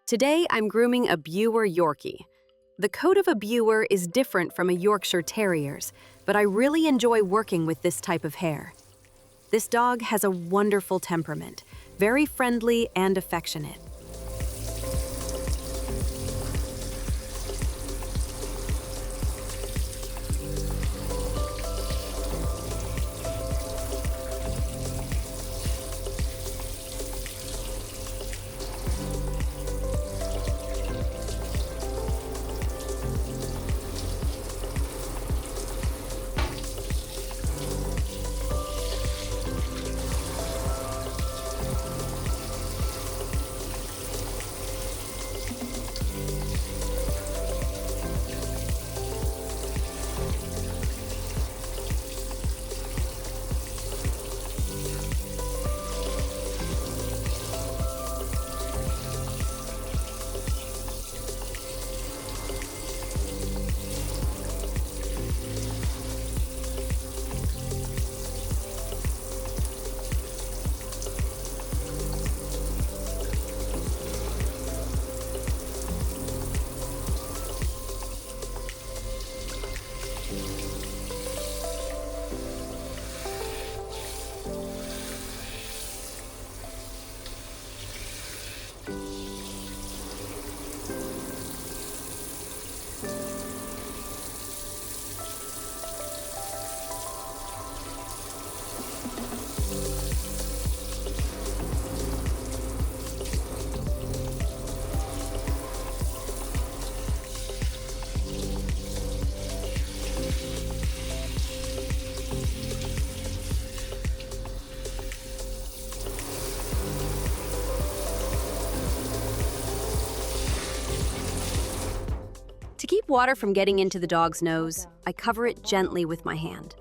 Today, I'm grooming a Biewer Yorkie. The coat of a Biewer is different from a Yorkshire Terrier's, but I really enjoy working with this type of hair. This dog has a wonderful temperament, very friendly and affectionate. To keep water from getting into the dog's nose, I cover it gently with my hand.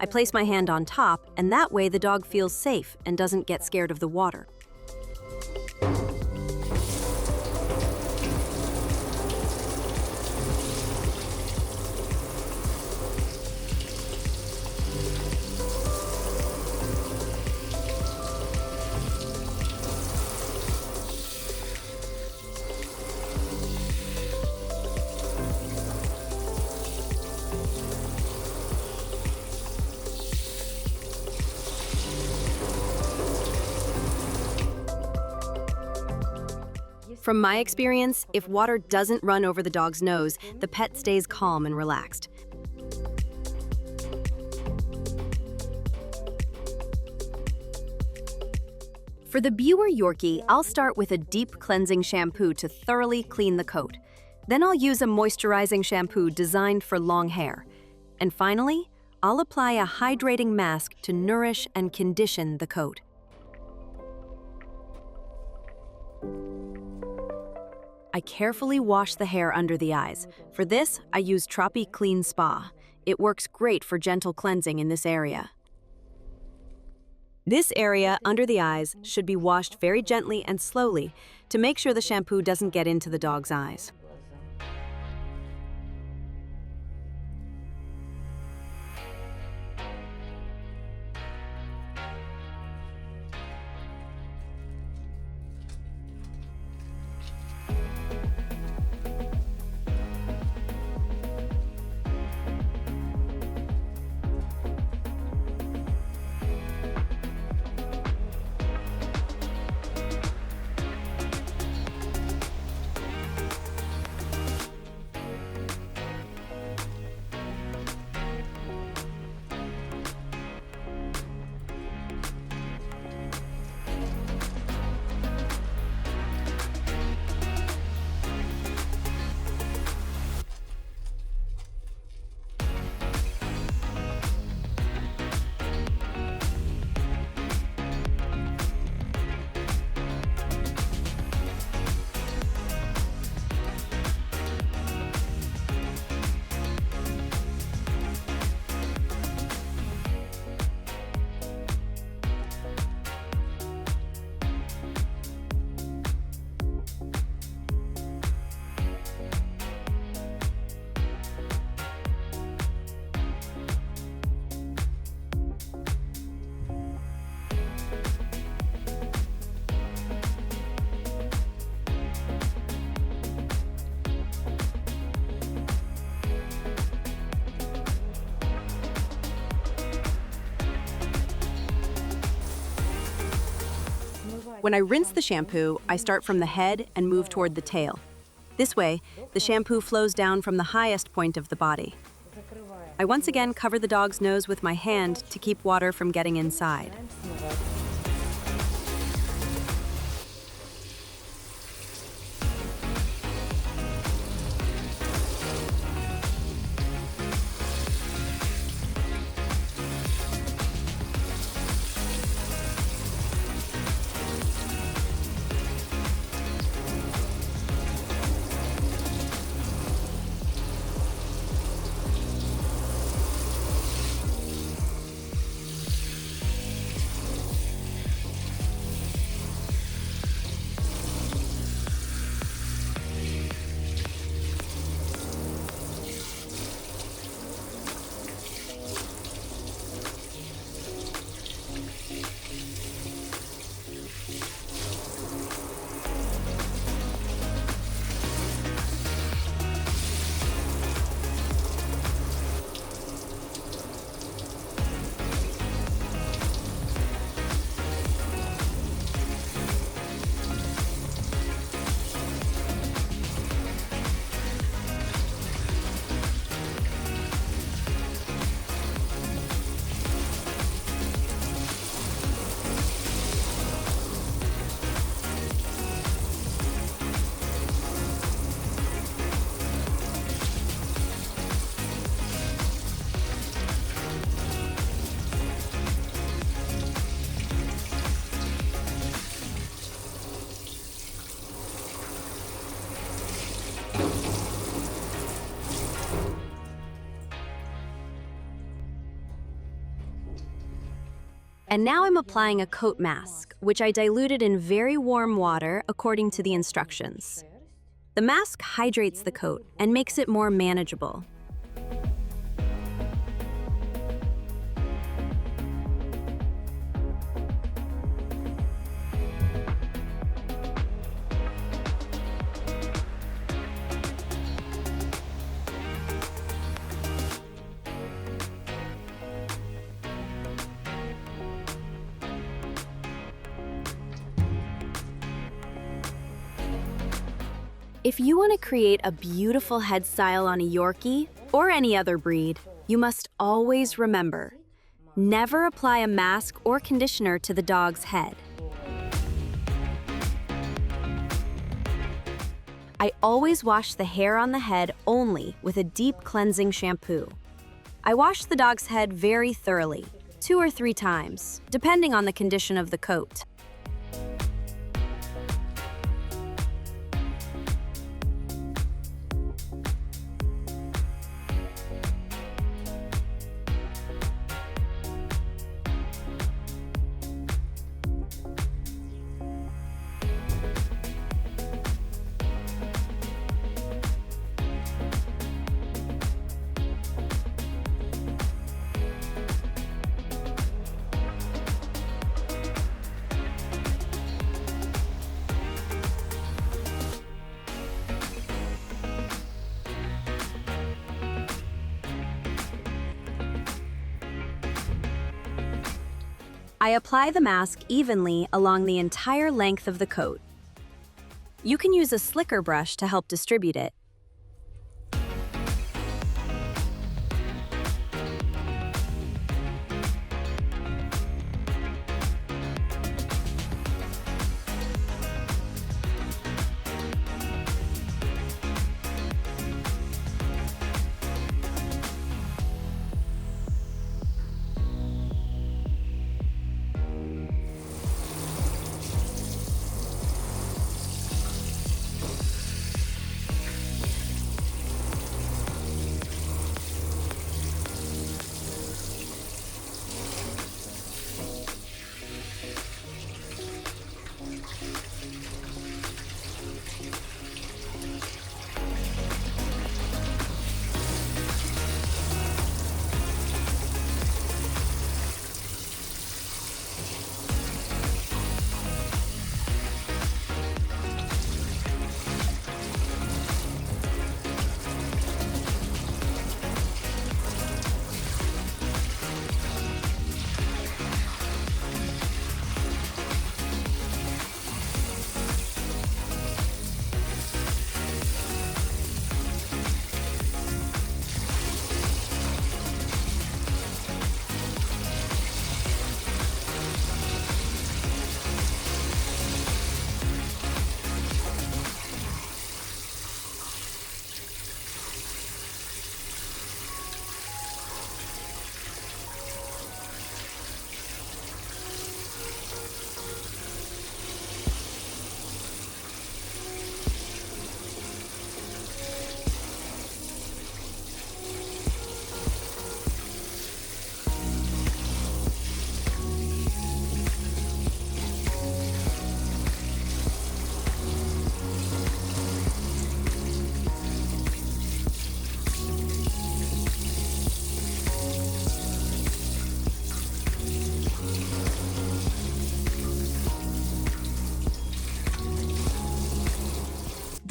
I place my hand on top, and that way the dog feels safe and doesn't get scared of the water. From my experience, if water doesn't run over the dog's nose, the pet stays calm and relaxed. For the Biewer Yorkie, I'll start with a deep cleansing shampoo to thoroughly clean the coat. Then I'll use a moisturizing shampoo designed for long hair. And finally, I'll apply a hydrating mask to nourish and condition the coat. I carefully wash the hair under the eyes. For this, I use Troppi Clean Spa. It works great for gentle cleansing in this area. This area under the eyes should be washed very gently and slowly to make sure the shampoo doesn't get into the dog's eyes. When I rinse the shampoo, I start from the head and move toward the tail. This way, the shampoo flows down from the highest point of the body. I once again cover the dog's nose with my hand to keep water from getting inside. And now I'm applying a coat mask, which I diluted in very warm water according to the instructions. The mask hydrates the coat and makes it more manageable. If you want to create a beautiful head style on a Yorkie or any other breed, you must always remember, never apply a mask or conditioner to the dog's head. I always wash the hair on the head only with a deep cleansing shampoo. I wash the dog's head very thoroughly, 2 or 3 times, depending on the condition of the coat. I apply the mask evenly along the entire length of the coat. You can use a slicker brush to help distribute it.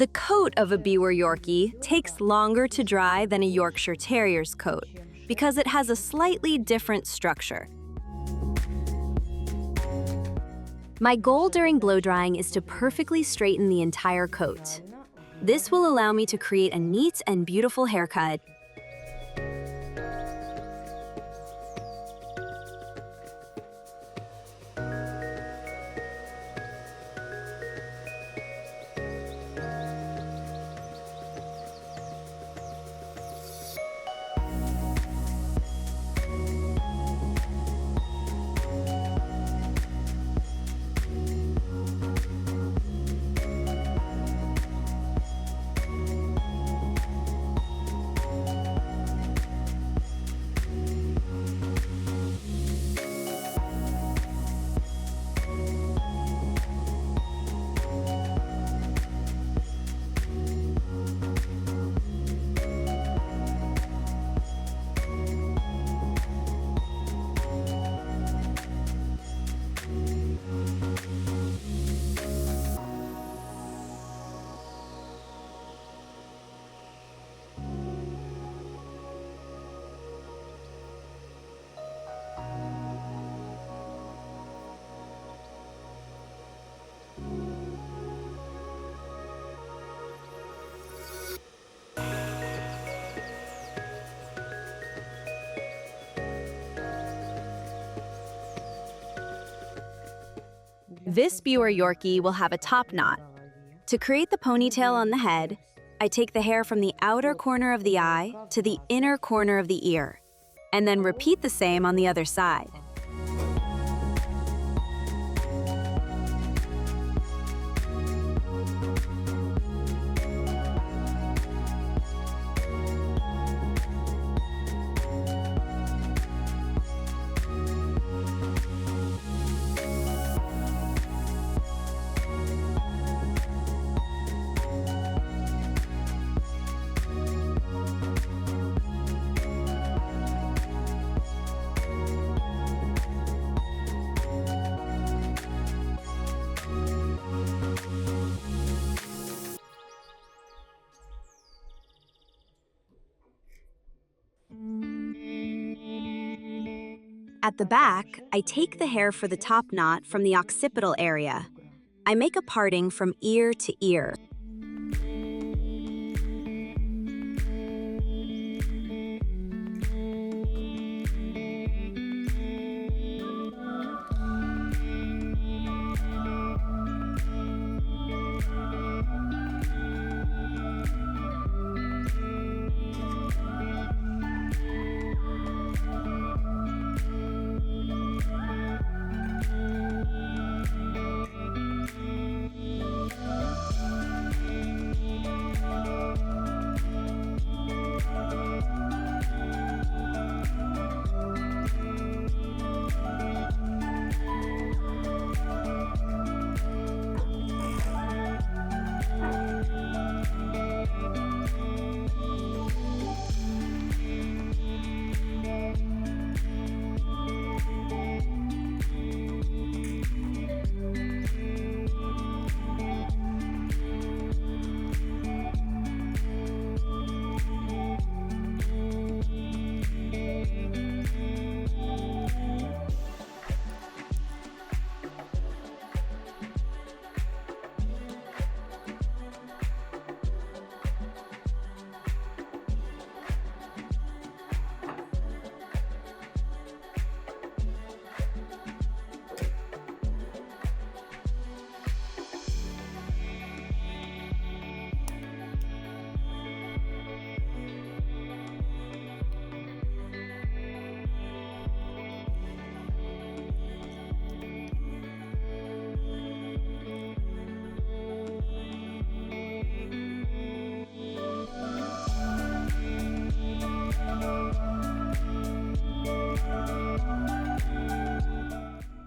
The coat of a Biewer Yorkie takes longer to dry than a Yorkshire Terrier's coat because it has a slightly different structure. My goal during blow drying is to perfectly straighten the entire coat. This will allow me to create a neat and beautiful haircut. This Biewer Yorkie will have a top knot. To create the ponytail on the head, I take the hair from the outer corner of the eye to the inner corner of the ear, and then repeat the same on the other side. At the back, I take the hair for the top knot from the occipital area. I make a parting from ear to ear.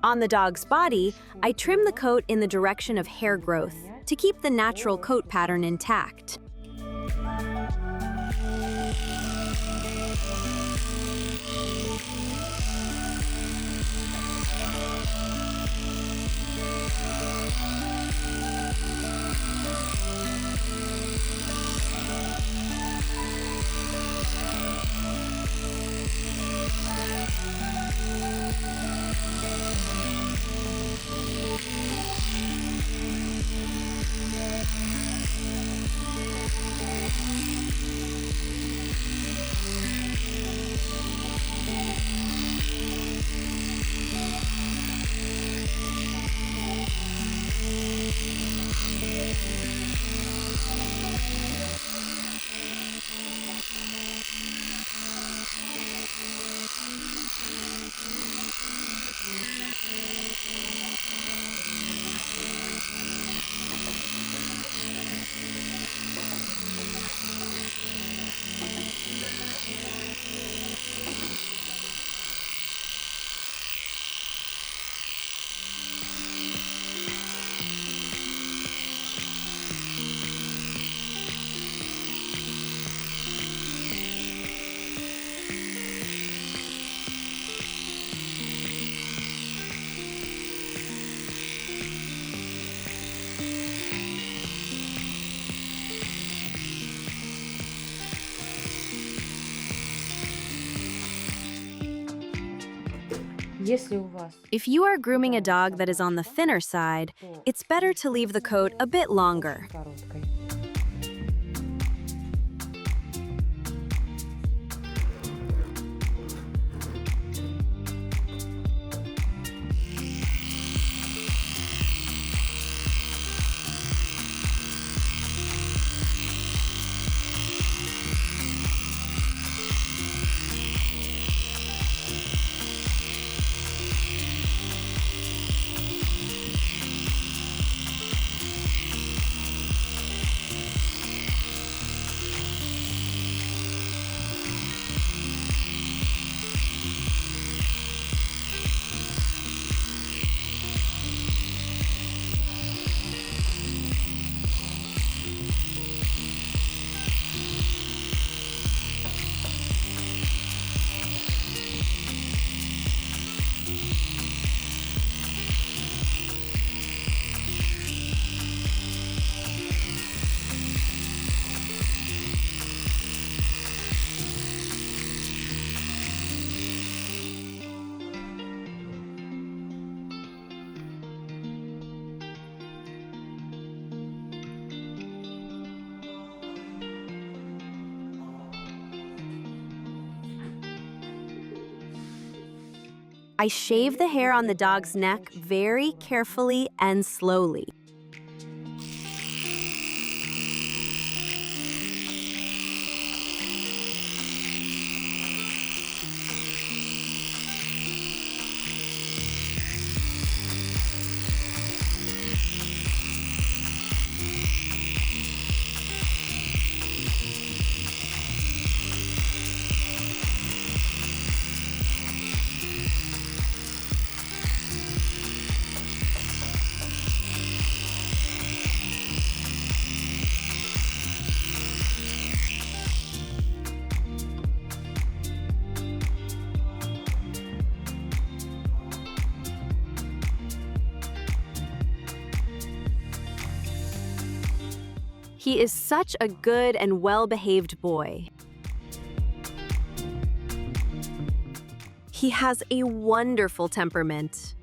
On the dog's body, I trim the coat in the direction of hair growth to keep the natural coat pattern intact. If you are grooming a dog that is on the thinner side, it's better to leave the coat a bit longer. I shave the hair on the dog's neck very carefully and slowly. He is such a good and well-behaved boy. He has a wonderful temperament.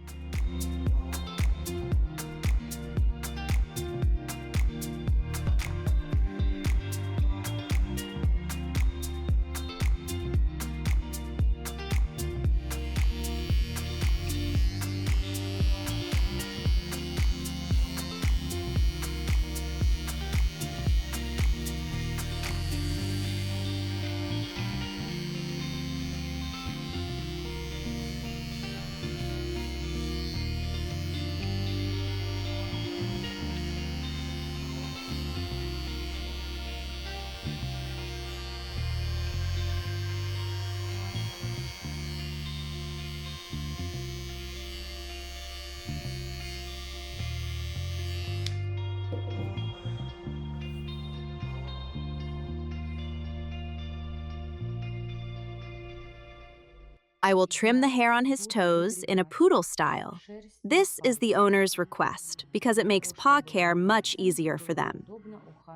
I will trim the hair on his toes in a poodle style. This is the owner's request because it makes paw care much easier for them.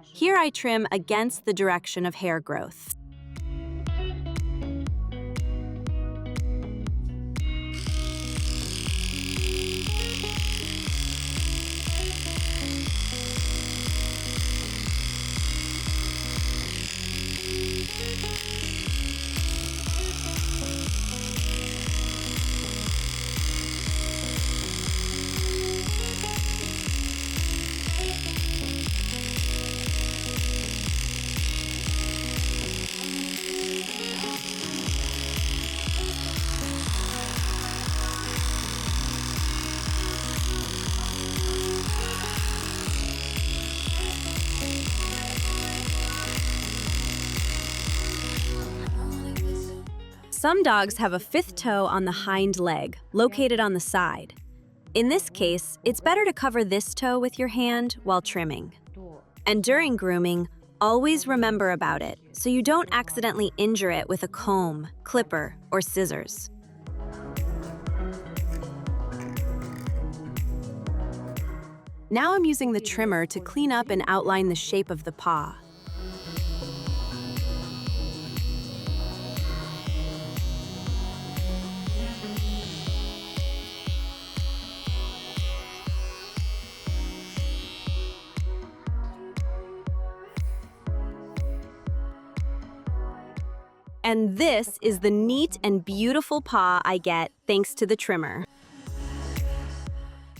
Here I trim against the direction of hair growth. Some dogs have a fifth toe on the hind leg, located on the side. In this case, it's better to cover this toe with your hand while trimming. And during grooming, always remember about it so you don't accidentally injure it with a comb, clipper, or scissors. Now I'm using the trimmer to clean up and outline the shape of the paw. And this is the neat and beautiful paw I get thanks to the trimmer.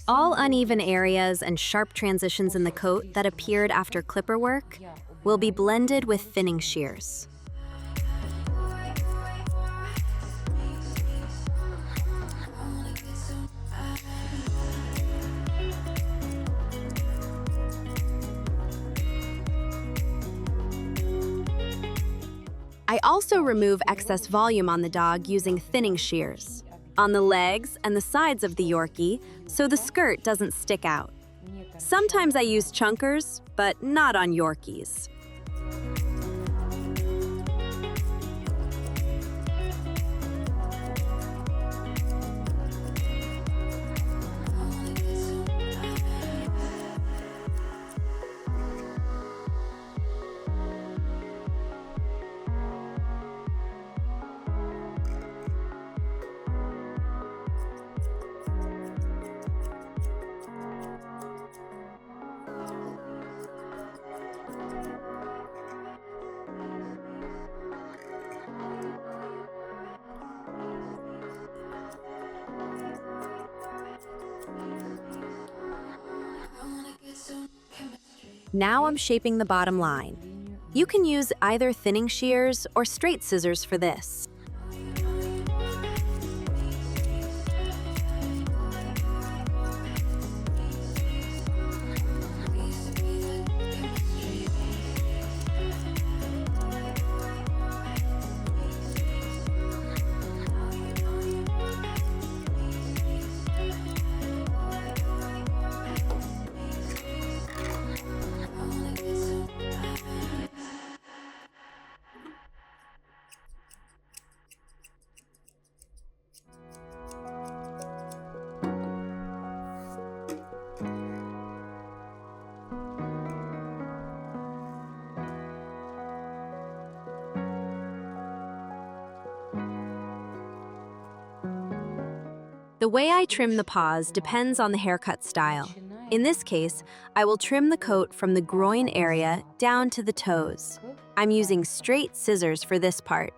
All uneven areas and sharp transitions in the coat that appeared after clipper work will be blended with thinning shears. I also remove excess volume on the dog using thinning shears on the legs and the sides of the Yorkie so the skirt doesn't stick out. Sometimes I use chunkers, but not on Yorkies. Now I'm shaping the bottom line. You can use either thinning shears or straight scissors for this. The way I trim the paws depends on the haircut style. In this case, I will trim the coat from the groin area down to the toes. I'm using straight scissors for this part.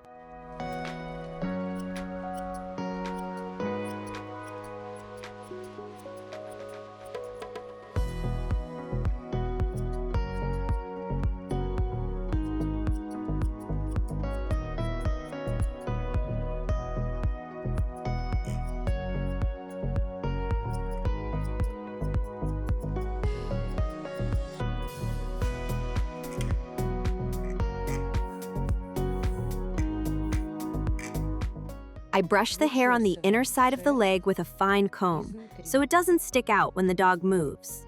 I brush the hair on the inner side of the leg with a fine comb, so it doesn't stick out when the dog moves.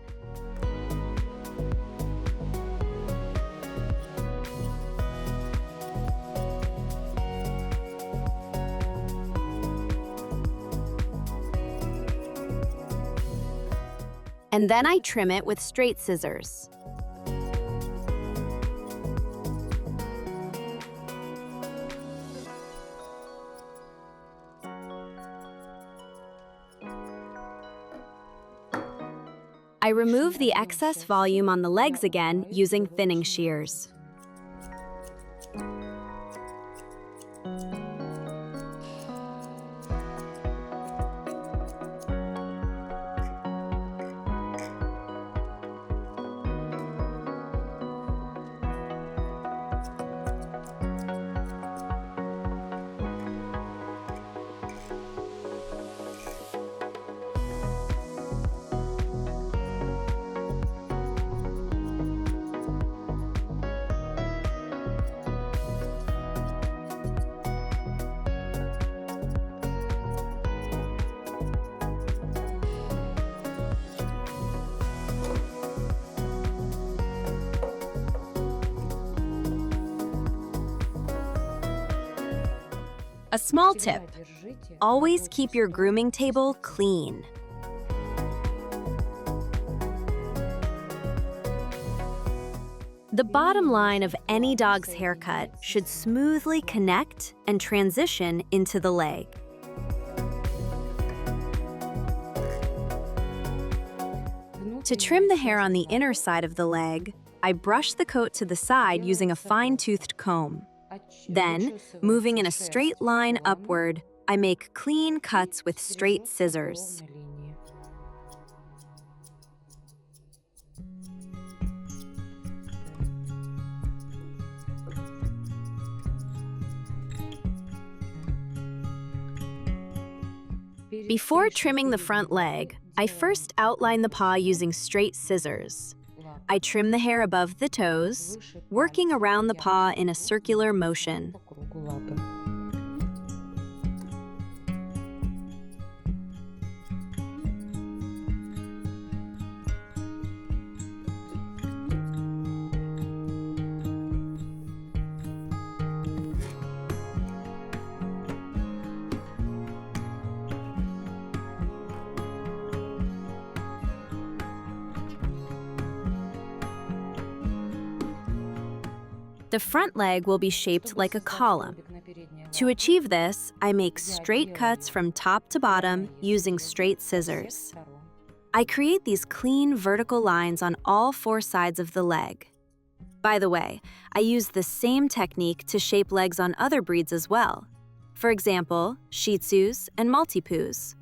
And then I trim it with straight scissors. I remove the excess volume on the legs again using thinning shears. A small tip: always keep your grooming table clean. The bottom line of any dog's haircut should smoothly connect and transition into the leg. To trim the hair on the inner side of the leg, I brush the coat to the side using a fine-toothed comb. Then, moving in a straight line upward, I make clean cuts with straight scissors. Before trimming the front leg, I first outline the paw using straight scissors. I trim the hair above the toes, working around the paw in a circular motion. The front leg will be shaped like a column. To achieve this, I make straight cuts from top to bottom using straight scissors. I create these clean vertical lines on all 4 sides of the leg. By the way, I use the same technique to shape legs on other breeds as well. For example, Shih Tzus and Maltipoos.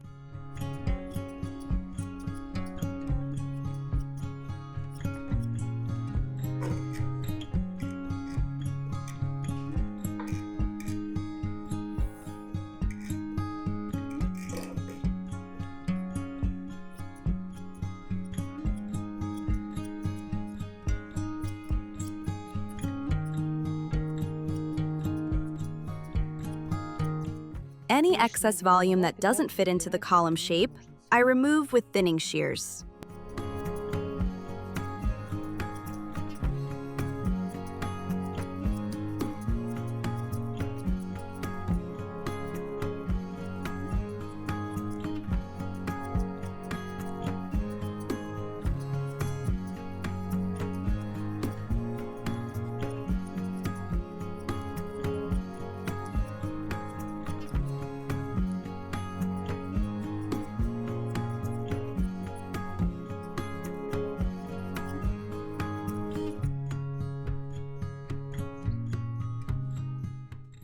Any excess volume that doesn't fit into the column shape, I remove with thinning shears.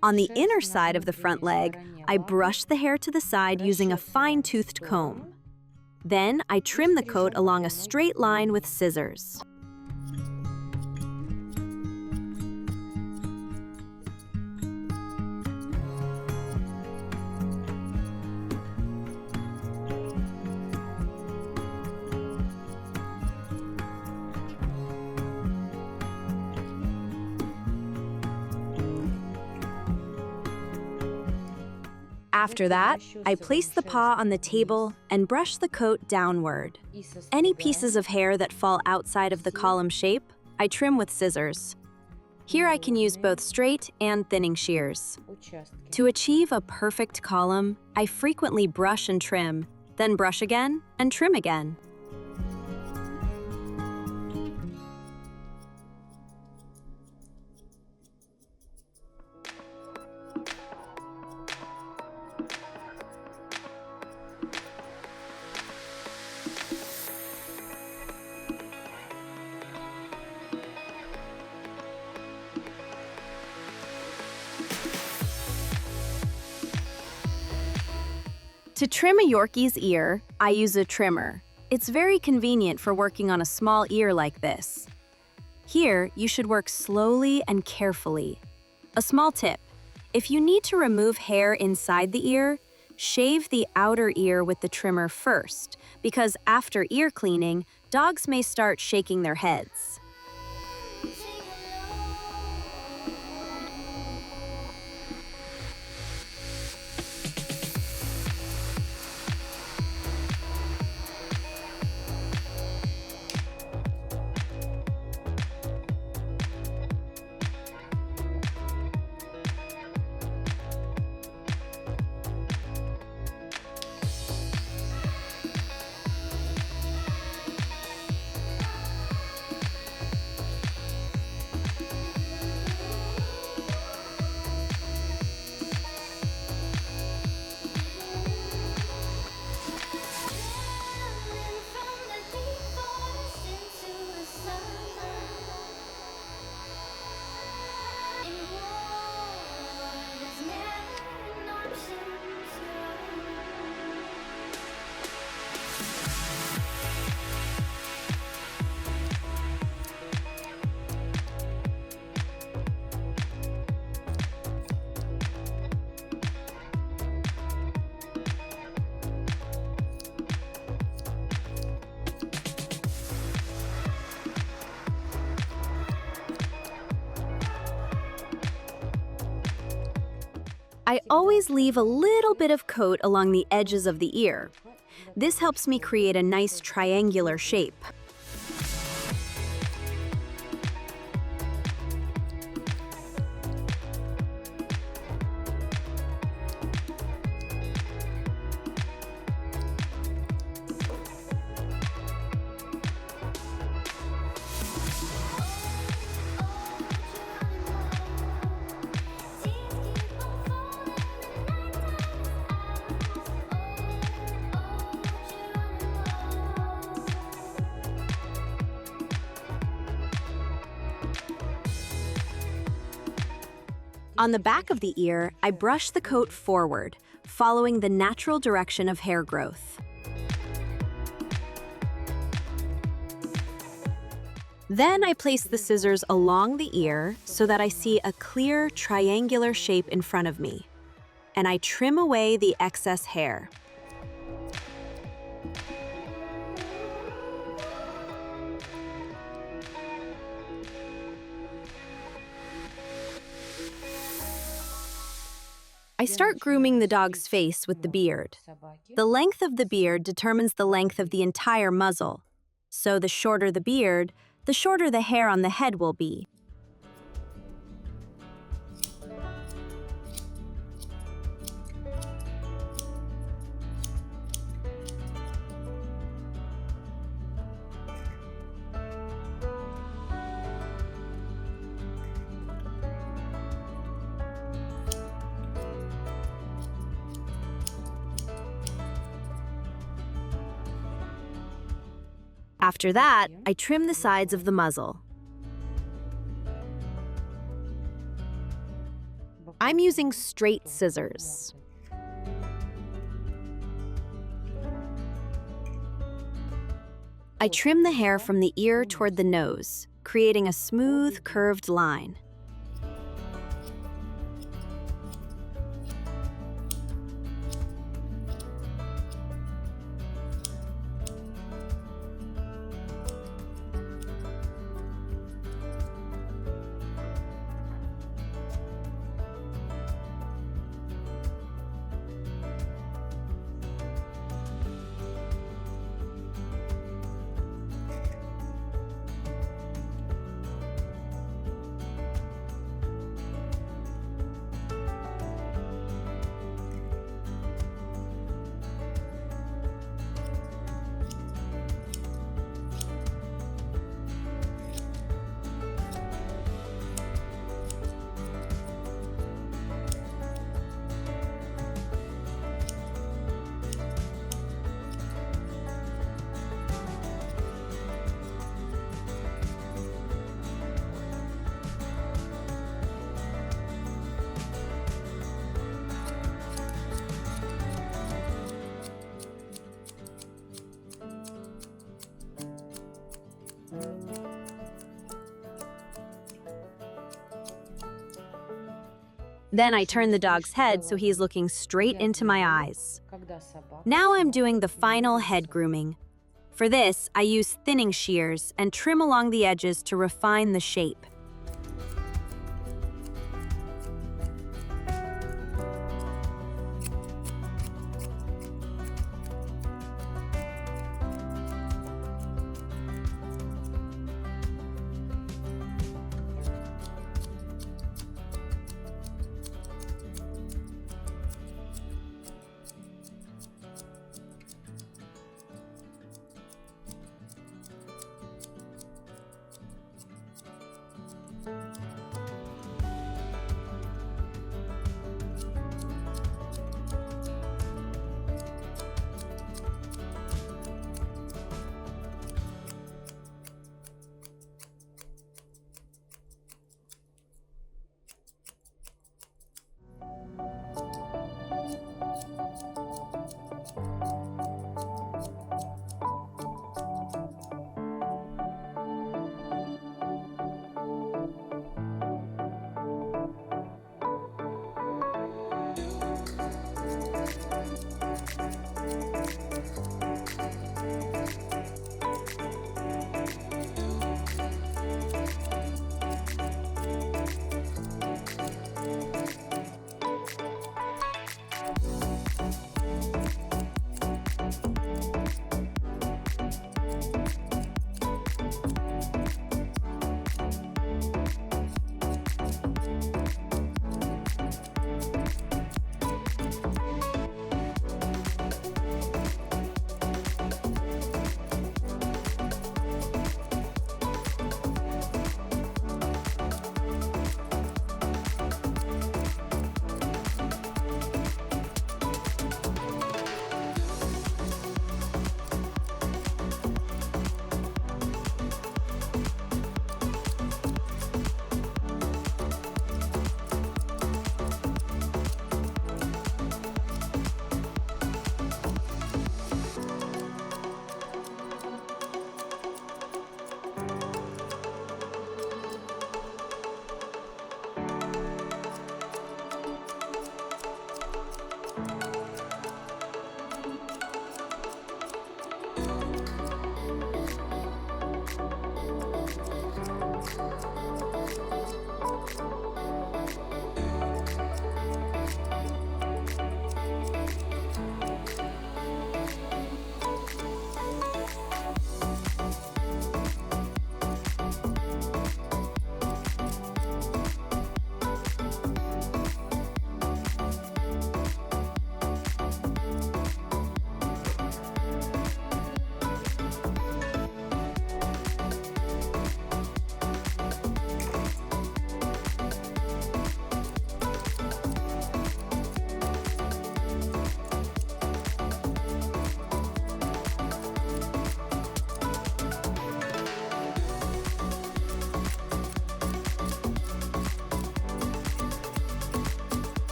On the inner side of the front leg, I brush the hair to the side using a fine-toothed comb. Then I trim the coat along a straight line with scissors. After that, I place the paw on the table and brush the coat downward. Any pieces of hair that fall outside of the column shape, I trim with scissors. Here I can use both straight and thinning shears. To achieve a perfect column, I frequently brush and trim, then brush again and trim again. To trim a Yorkie's ear, I use a trimmer. It's very convenient for working on a small ear like this. Here, you should work slowly and carefully. A small tip: if you need to remove hair inside the ear, shave the outer ear with the trimmer first, because after ear cleaning, dogs may start shaking their heads. I always leave a little bit of coat along the edges of the ear. This helps me create a nice triangular shape. On the back of the ear, I brush the coat forward, following the natural direction of hair growth. Then I place the scissors along the ear so that I see a clear triangular shape in front of me, and I trim away the excess hair. I start grooming the dog's face with the beard. The length of the beard determines the length of the entire muzzle. So the shorter the beard, the shorter the hair on the head will be. After that, I trim the sides of the muzzle. I'm using straight scissors. I trim the hair from the ear toward the nose, creating a smooth, curved line. Then I turn the dog's head so he's looking straight into my eyes. Now I'm doing the final head grooming. For this, I use thinning shears and trim along the edges to refine the shape.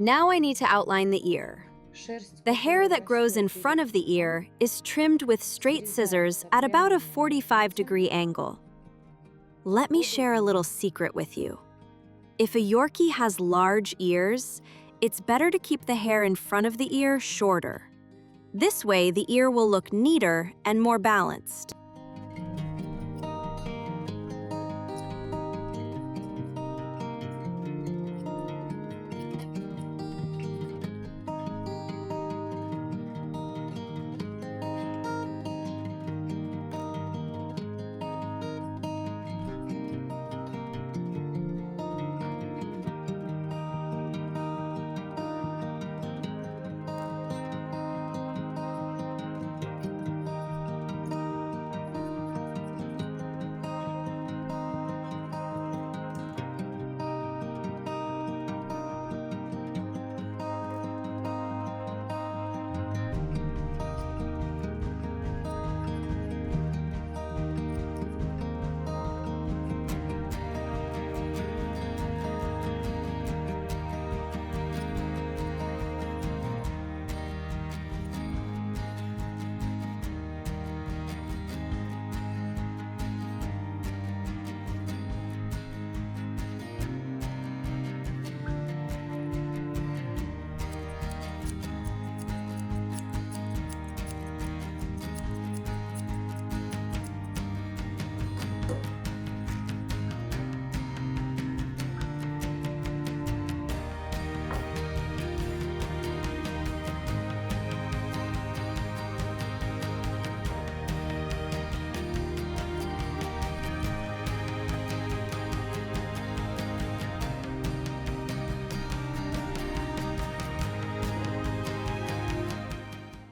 Now I need to outline the ear. The hair that grows in front of the ear is trimmed with straight scissors at about a 45-degree angle. Let me share a little secret with you. If a Yorkie has large ears, it's better to keep the hair in front of the ear shorter. This way, the ear will look neater and more balanced.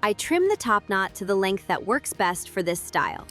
I trim the top knot to the length that works best for this style.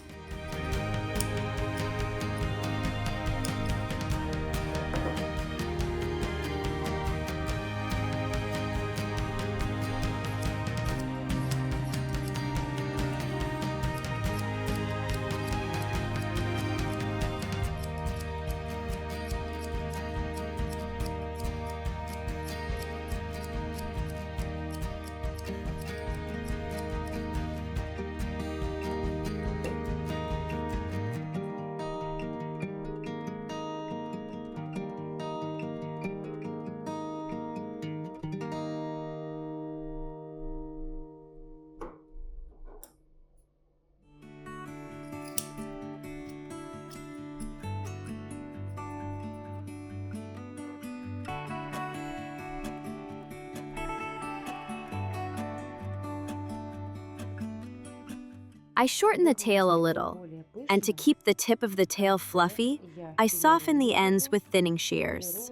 I shorten the tail a little, and to keep the tip of the tail fluffy, I soften the ends with thinning shears.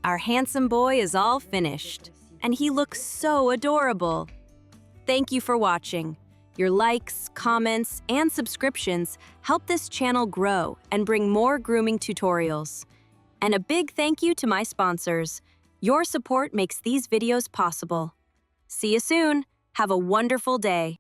Our handsome boy is all finished, and he looks so adorable. Thank you for watching. Your likes, comments, and subscriptions help this channel grow and bring more grooming tutorials. And a big thank you to my sponsors. Your support makes these videos possible. See you soon. Have a wonderful day.